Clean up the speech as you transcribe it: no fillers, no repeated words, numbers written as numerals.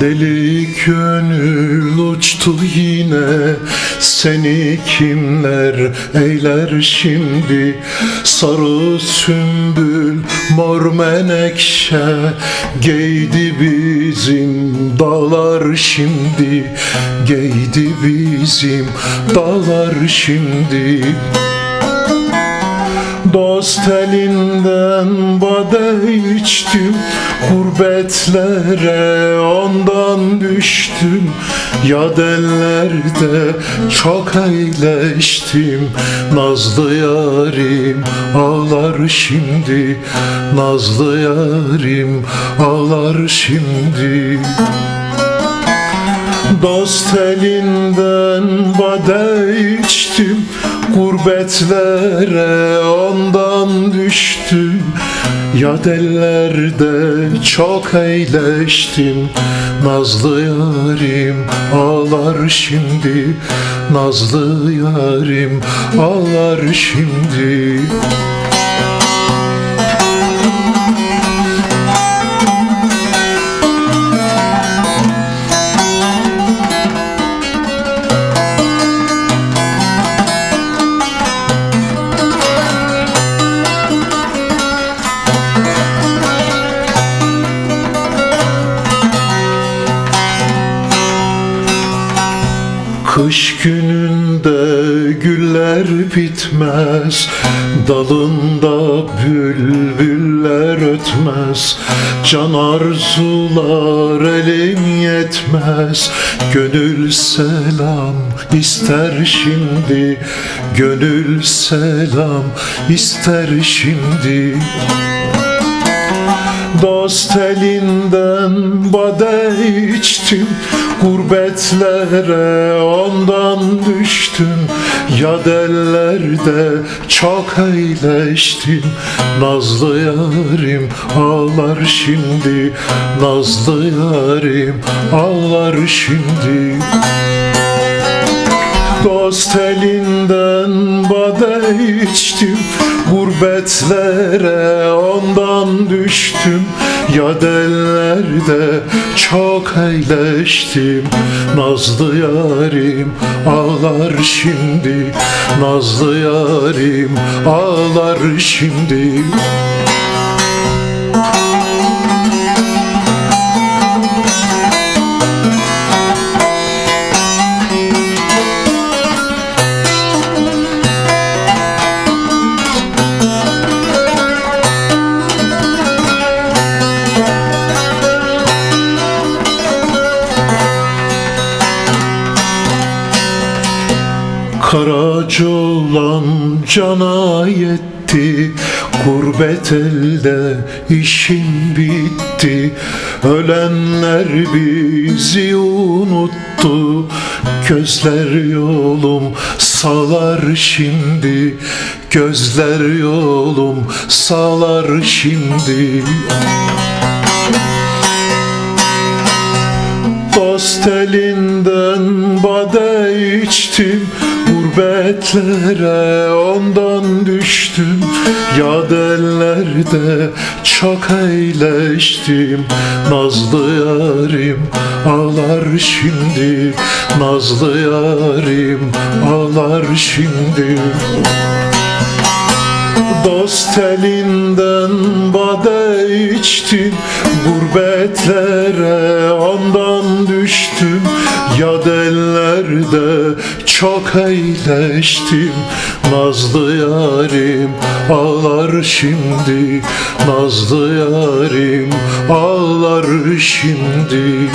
Deli gönül uçtu yine, seni kimler eyler şimdi? Sarı sümbül mor menekşe giydi bizim dağlar şimdi, giydi bizim dağlar şimdi. Dost elinden bade içtim, gurbetlere ondan düştüm. Yad ellerde çok eyleştim, nazlı yarim ağlar şimdi, nazlı yarim ağlar şimdi. Dost elinden bade içtim, gurbetlere ondan düştüm. Yad ellerde çok eyleştim, nazlı yarim ağlar şimdi, nazlı yarim ağlar şimdi. Kış gününde güller bitmez, dalında bülbüller ötmez. Can arzular elim yetmez, gönül selam ister şimdi, gönül selam ister şimdi. Dost elinden bade içtim, gurbetlere ondan düştüm. Yad ellerde çok eyleştim, nazlı yarim ağlar şimdi, nazlı yarim ağlar şimdi. Dost elinden bade içtim, gurbetlere ondan düştüm. Yad ellerde çok eyleştim, nazlı yarim ağlar şimdi, nazlı yarim ağlar şimdi. Karaca olan cana yetti, gurbet elde işim bitti. Ölenler bizi unuttu, gözler yolum sağlar şimdi, gözler yolum sağlar şimdi. Dost elinden bade içtim, gurbetlere ondan düştüm. Yad ellerde çok eyleştim, nazlı yarim ağlar şimdi, nazlı yarim ağlar şimdi. Dost elinden bade içtim, gurbetlere ondan düştüm. Yad ellerde çok eyleştim, nazlı yarim ağlar şimdi, nazlı yarim ağlar şimdi.